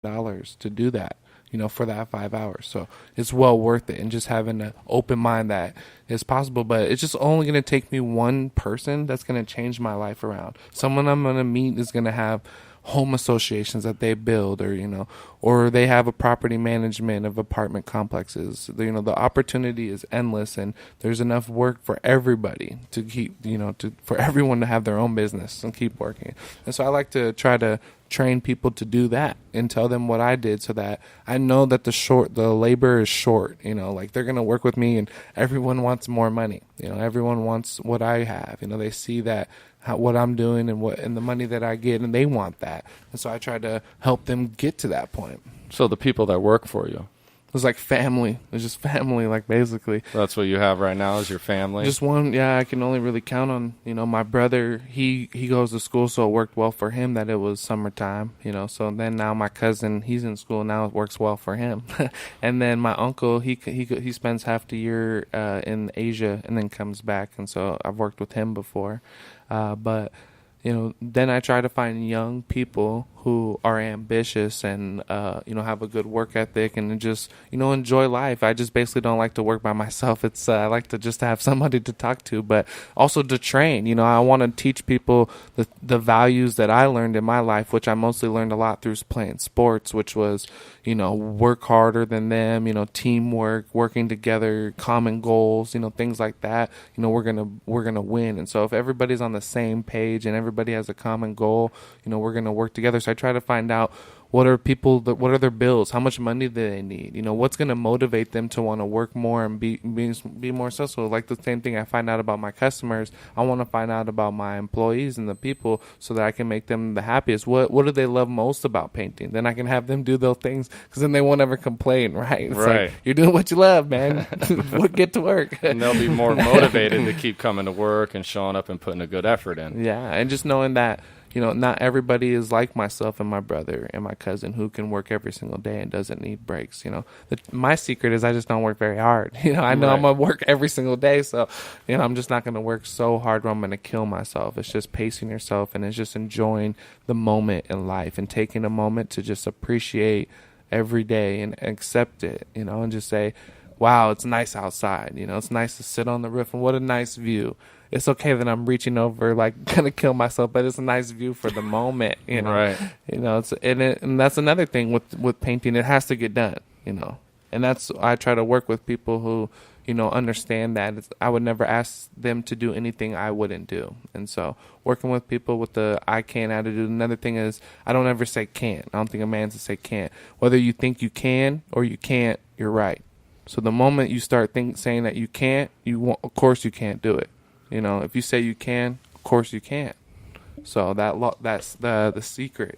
$5 to do that, for that 5 hours. So it's well worth it. And just having an open mind that it's possible, but it's just only going to take me one person that's going to change my life around. Someone I'm going to meet is going to have home associations that they build, or they have a property management of apartment complexes. The opportunity is endless, and there's enough work for everybody to keep, for everyone to have their own business and keep working. And so I like to try to train people to do that and tell them what I did, so that I know that the labor is short. Like, they're going to work with me, and everyone wants more money. Everyone wants what I have. They see that what I'm doing and the money that I get, and they want that. And so I try to help them get to that point. So the people that work for you, it's like family. It's just family, like, basically. That's what you have right now is your family? Just one. Yeah, I can only really count on, my brother. He goes to school, so it worked well for him that it was summertime, So then now my cousin, he's in school now, it works well for him. And then my uncle, he spends half the year in Asia and then comes back. And so I've worked with him before. But then I try to find young people who are ambitious and, have a good work ethic and just, enjoy life. I just basically don't like to work by myself. I like to just have somebody to talk to, but also to train. I want to teach people the values that I learned in my life, which I mostly learned a lot through playing sports, which was, work harder than them, teamwork, working together, common goals, things like that. We're going to win. And so if everybody's on the same page and everybody has a common goal, we're going to work together. So I try to find out what are their bills, how much money do they need, what's going to motivate them to want to work more and be more successful. Like the same thing I find out about my customers, I want to find out about my employees and the people so that I can make them the happiest. What do they love most about painting? Then I can have them do those things, because then they won't ever complain, right? It's right. Like, you're doing what you love, man. Get to work. And they'll be more motivated to keep coming to work and showing up and putting a good effort in. Yeah, and just knowing that, not everybody is like myself and my brother and my cousin who can work every single day and doesn't need breaks. My secret is I just don't work very hard. I know right. I'm going to work every single day. So, I'm just not going to work so hard where I'm going to kill myself. It's just pacing yourself, and it's just enjoying the moment in life and taking a moment to just appreciate every day and accept it, and just say, wow, it's nice outside. It's nice to sit on the roof, and what a nice view. It's okay that I'm reaching over, like, gonna kill myself, but it's a nice view for the moment, Right. And that's another thing with painting. It has to get done, And that's, I try to work with people who, understand that I would never ask them to do anything I wouldn't do. And so working with people with the I can attitude. Another thing is I don't ever say can't. I don't think a man's to say can't. Whether you think you can or you can't, you're right. So the moment you start saying that you can't, of course you can't do it. If you say you can, of course you can't. So that's the secret,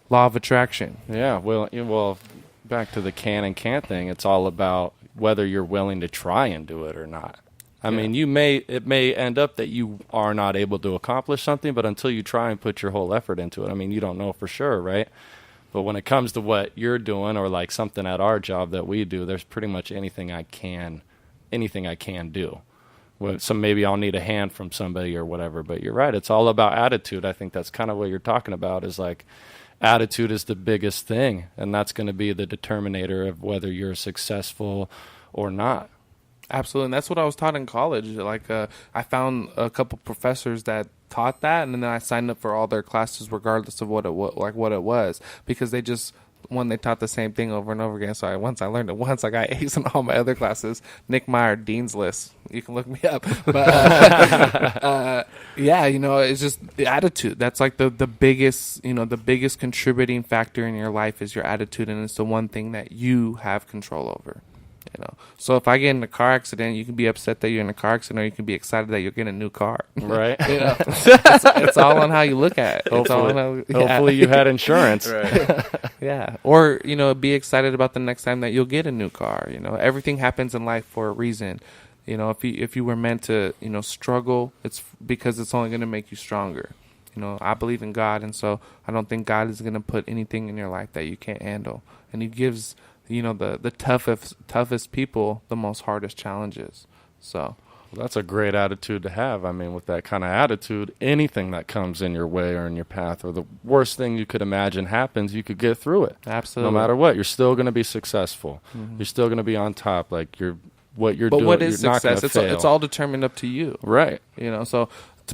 law of attraction. Yeah, well, back to the can and can't thing. It's all about whether you're willing to try and do it or not. I mean, it may end up that you are not able to accomplish something, but until you try and put your whole effort into it, I mean, you don't know for sure, right? But when it comes to what you're doing, or like something at our job that we do, there's pretty much anything I can do. So maybe I'll need a hand from somebody or whatever, but you're right. It's all about attitude. I think that's kind of what you're talking about, is like attitude is the biggest thing, and that's going to be the determinator of whether you're successful or not. Absolutely. And that's what I was taught in college. Like, I found a couple professors that taught that, and then I signed up for all their classes regardless of what it was, because they taught the same thing over and over again. So once I learned it once, I got A's in all my other classes. Nick Meyer, Dean's List. You can look me up. But it's just the attitude. That's like the biggest, the biggest contributing factor in your life is your attitude, and it's the one thing that you have control over. So if I get in a car accident, you can be upset that you're in a car accident, or you can be excited that you're getting a new car. Right. It's all on how you look at it. Hopefully you had insurance. Right. Yeah. Or, be excited about the next time that you'll get a new car. Everything happens in life for a reason. If you were meant to, struggle, it's because it's only going to make you stronger. I believe in God, and so I don't think God is going to put anything in your life that you can't handle. And he gives the toughest people the most hardest challenges. So That's a great attitude to have. I mean, with that kind of attitude, anything that comes in your way or in your path, or the worst thing you could imagine happens, you could get through it. Absolutely. No matter what, you're still going to be successful. You're still going to be on top. Like what you're But doing, what is you're not success? going to fail. It's all determined up to you. Right. So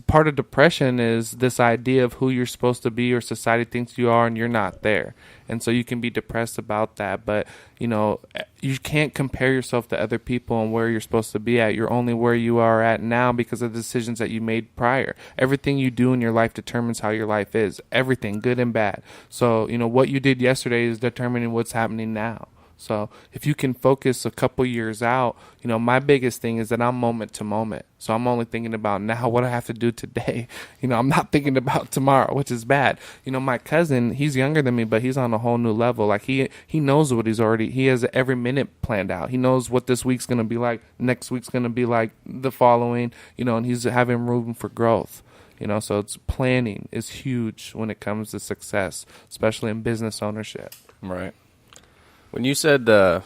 part of depression is this idea of who you're supposed to be or society thinks you are and you're not there. And so you can be depressed about that. But, you can't compare yourself to other people and where you're supposed to be at. You're only where you are at now because of the decisions that you made prior. Everything you do in your life determines how your life is. Everything, good and bad. So, what you did yesterday is determining what's happening now. So if you can focus a couple years out, my biggest thing is that I'm moment to moment. So I'm only thinking about now what I have to do today. I'm not thinking about tomorrow, which is bad. My cousin, he's younger than me, but he's on a whole new level. Like he knows what he has every minute planned out. He knows what this week's going to be like, next week's going to be like, the following, and he's having room for growth. So it's planning is huge when it comes to success, especially in business ownership. Right. When you said, on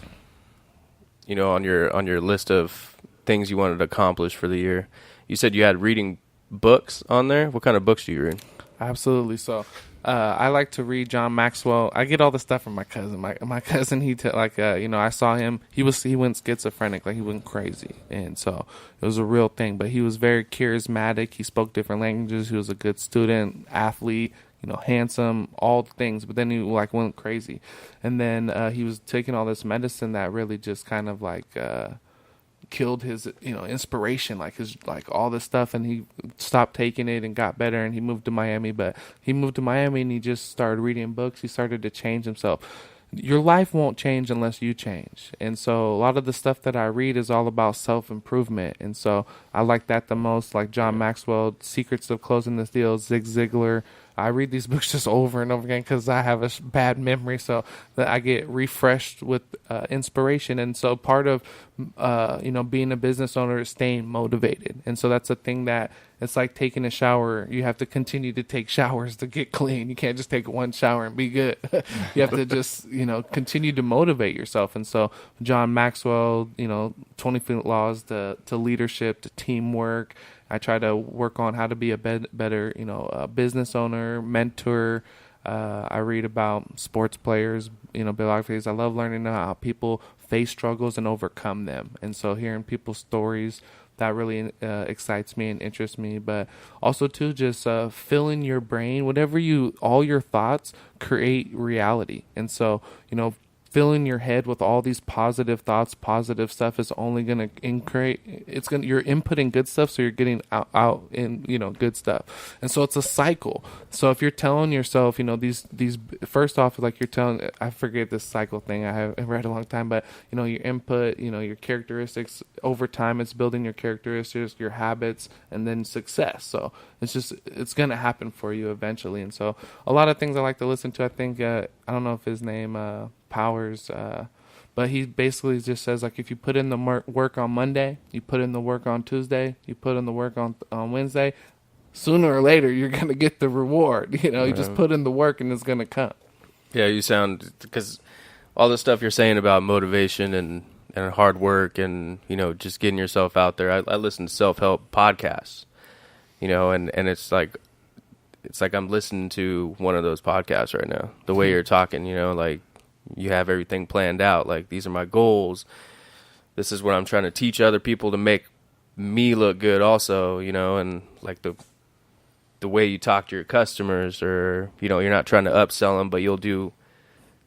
your list of things you wanted to accomplish for the year, you said you had reading books on there. What kind of books do you read? Absolutely. So, I like to read John Maxwell. I get all the stuff from my cousin. My cousin, I saw him. He went schizophrenic, like he went crazy, and so it was a real thing. But he was very charismatic. He spoke different languages. He was a good student, athlete. Handsome, all the things, but then he went crazy. And then he was taking all this medicine that really just kind of killed his, inspiration, all this stuff. And he stopped taking it and got better. And he moved to Miami, and he just started reading books. He started to change himself. Your life won't change unless you change. And so a lot of the stuff that I read is all about self-improvement. And so I like that the most, like John Maxwell, Secrets of Closing the Deal, Zig Ziglar. I read these books just over and over again because I have a bad memory, so that I get refreshed with inspiration. And so part of, being a business owner is staying motivated. And so that's a thing that it's like taking a shower. You have to continue to take showers to get clean. You can't just take one shower and be good. You have to just, continue to motivate yourself. And so John Maxwell, 20 laws to leadership, to teamwork. I try to work on how to be a better, business owner, mentor. I read about sports players, biographies. I love learning how people face struggles and overcome them. And so hearing people's stories, that really excites me and interests me. But also, too, just filling your brain, all your thoughts create reality. And so, filling your head with all these positive thoughts, positive stuff is only going to increase. You're inputting good stuff, so you're getting out in, good stuff. And so it's a cycle. So if you're telling yourself, these first off, like you're telling, I forget this cycle thing. I have read a long time, but your input, your characteristics over time, it's building your characteristics, your habits, and then success. So it's going to happen for you eventually. And so a lot of things I like to listen to, I think, I don't know if his name, Powers, but he basically just says, like, if you put in the work on Monday, you put in the work on Tuesday, you put in the work on Wednesday, sooner or later you're going to get the reward. You just put in the work and it's going to come. Yeah, you sound, because all the stuff you're saying about motivation and hard work and, just getting yourself out there. I listen to self-help podcasts, and it's like I'm listening to one of those podcasts right now. The way you're talking, like you have everything planned out. Like, these are my goals. This is what I'm trying to teach other people to make me look good also, and like the way you talk to your customers, or, you're not trying to upsell them, but you'll do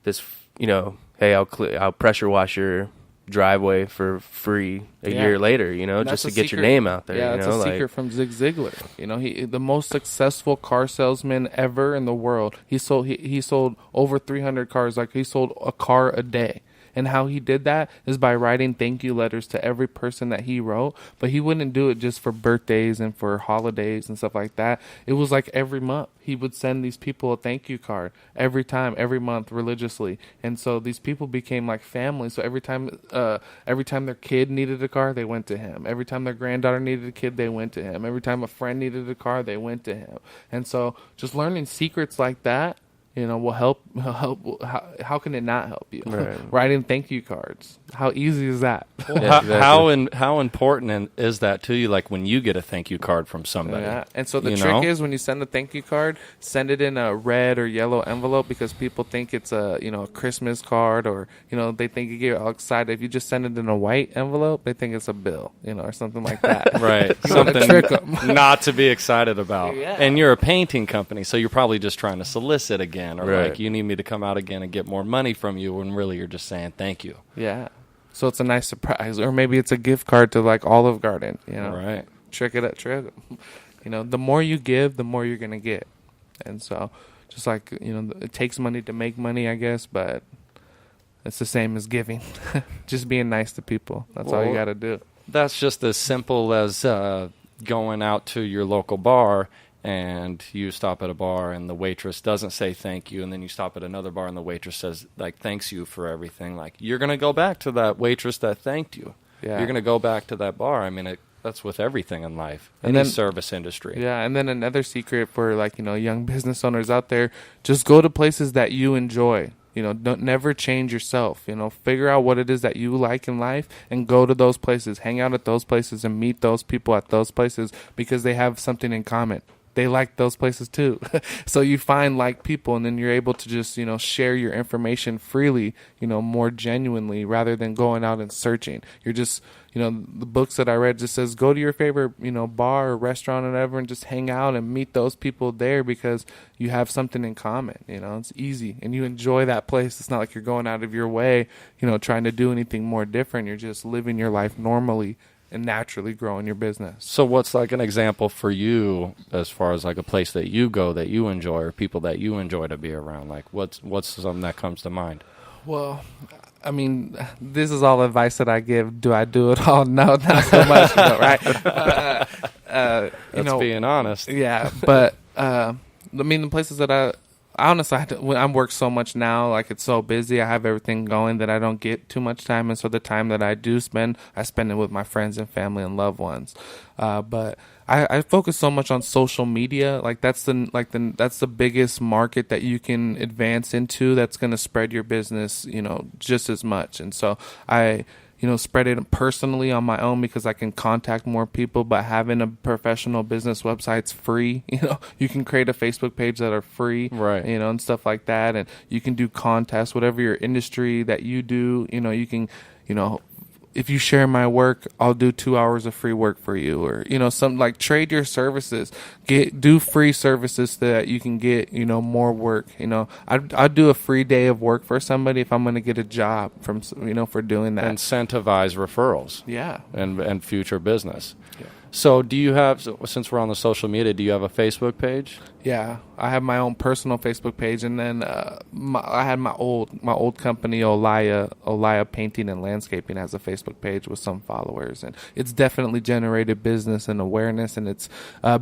this, hey, I'll pressure wash your driveway for free a year later, just to get your name out there. Yeah, that's a secret from Zig Ziglar. He the most successful car salesman ever in the world. He sold over 300 cars. Like, he sold a car a day. And how he did that is by writing thank you letters to every person that he wrote. But he wouldn't do it just for birthdays and for holidays and stuff like that. It was like every month he would send these people a thank you card every month religiously. And so these people became like family. So every time their kid needed a car, they went to him. Every time their granddaughter needed a kid, they went to him. Every time a friend needed a car, they went to him. And so just learning secrets like that will help. How can it not help you? Right. Writing thank you cards. How easy is that? Well, Yeah, exactly. how important is that to you? Like when you get a thank you card from somebody. Yeah. And so the You trick know? is when you send a thank you card, send it in a red or yellow envelope because people think it's a Christmas card or they think you get all excited. If you just send it in a white envelope, they think it's a bill, or something like that. Right. You wanna Something trick 'em. not to be excited about. Yeah. And you're a painting company, so you're probably just trying to solicit again, or Right. like you need me to come out again and get more money from you, when really you're just saying thank you. Yeah. So it's a nice surprise, or maybe it's a gift card to like Olive Garden. Right. Trick it up, trick. The more you give, the more you're gonna get. And so, just like it takes money to make money, I guess, but it's the same as giving. Just being nice to people. That's all you Well, got to do. That's just as simple as going out to your local bar and you stop at a bar and the waitress doesn't say thank you, and then you stop at another bar and the waitress says like thanks you for everything. Like you're gonna go back to that waitress that thanked you. Yeah. You're gonna go back to that bar. I mean, that's with everything in life, And any then- service industry. Yeah, and then another secret for young business owners out there: just go to places that you enjoy. Don't never change yourself. Figure out what it is that you like in life and go to those places, hang out at those places, and meet those people at those places because they have something in common. They like those places too. So you find like people, and then you're able to just, share your information freely, more genuinely rather than going out and searching. You're just, the books that I read just says go to your favorite, bar or restaurant or whatever and just hang out and meet those people there because you have something in common. It's easy and you enjoy that place. It's not like you're going out of your way, trying to do anything more different. You're just living your life normally and naturally growing your business. So what's like an example for you as far as like a place that you go that you enjoy or people that you enjoy to be around? Like what's something that comes to mind? Well, I mean, this is all advice that I give. Do I do it all? No, not so much, right? That's being honest. Yeah, but I mean, the places that I honestly, when I work so much now, like it's so busy, I have everything going that I don't get too much time, and so the time that I do spend, I spend it with my friends and family and loved ones. But I focus so much on social media, like that's the biggest market that you can advance into. That's going to spread your business, just as much, and so I spread it personally on my own because I can contact more people, but having a professional business website's free. You can create a Facebook page that are free, Right. And stuff like that. And you can do contests, whatever your industry that you do, you can, if you share my work, I'll do 2 hours of free work for you, or some like trade your services, do free services so that you can get more work. I'd do a free day of work for somebody if I'm going to get a job from for doing that. Incentivize referrals. Yeah. And future business. Yeah. So do you have, since we're on the social media, do you have a Facebook page? Yeah, I have my own personal Facebook page, and then I had my old company, Olaya Painting and Landscaping, has a Facebook page with some followers, and it's definitely generated business and awareness, and it's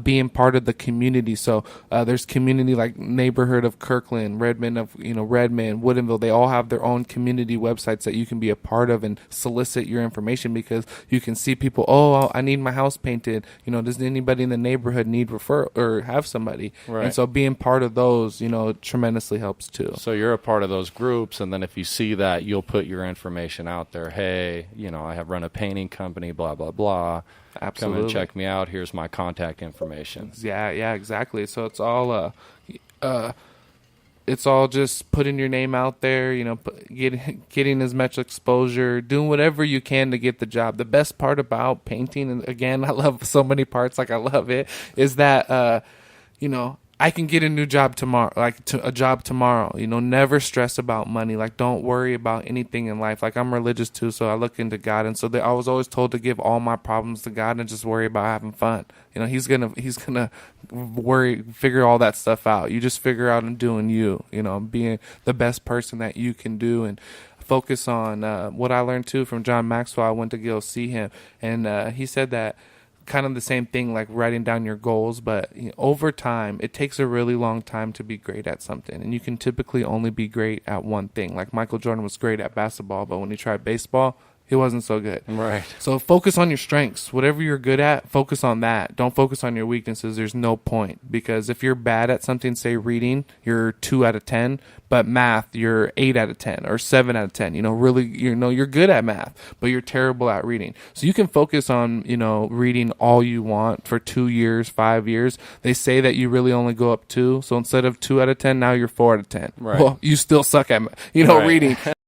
being part of the community. So there's community like neighborhood of Kirkland, Redmond Redmond, Woodinville. They all have their own community websites that you can be a part of and solicit your information because you can see people. Oh, I need my house painted. Does anybody in the neighborhood need refer or have somebody? Right. And so being part of those, tremendously helps too. So you're a part of those groups, and then if you see that, you'll put your information out there. Hey, I have run a painting company, blah, blah, blah. Absolutely. Come and check me out. Here's my contact information. Yeah, exactly. So it's all just putting your name out there, getting as much exposure, doing whatever you can to get the job. The best part about painting, and again, I love so many parts, like I love it, is that, I can get a new job tomorrow, a job tomorrow. Never stress about money. Like, don't worry about anything in life. Like, I'm religious too, so I look into God, and so I was always told to give all my problems to God and just worry about having fun. He's gonna figure all that stuff out. You just figure out and doing you. Being the best person that you can do, and focus on what I learned too from John Maxwell. I went to go see him, and he said that. Kind of the same thing, like writing down your goals, but over time it takes a really long time to be great at something, and you can typically only be great at one thing. Like Michael Jordan was great at basketball, but when he tried baseball, It wasn't so good. Right. So focus on your strengths. Whatever you're good at, focus on that. Don't focus on your weaknesses. There's no point. Because if you're bad at something, say reading, you're 2 out of 10. But math, you're 8 out of 10 or 7 out of 10. Really, you're good at math, but you're terrible at reading. So you can focus on, reading all you want for 2 years, 5 years. They say that you really only go up 2. So instead of 2 out of 10, now you're 4 out of 10. Right. Well, you still suck at, Right. reading.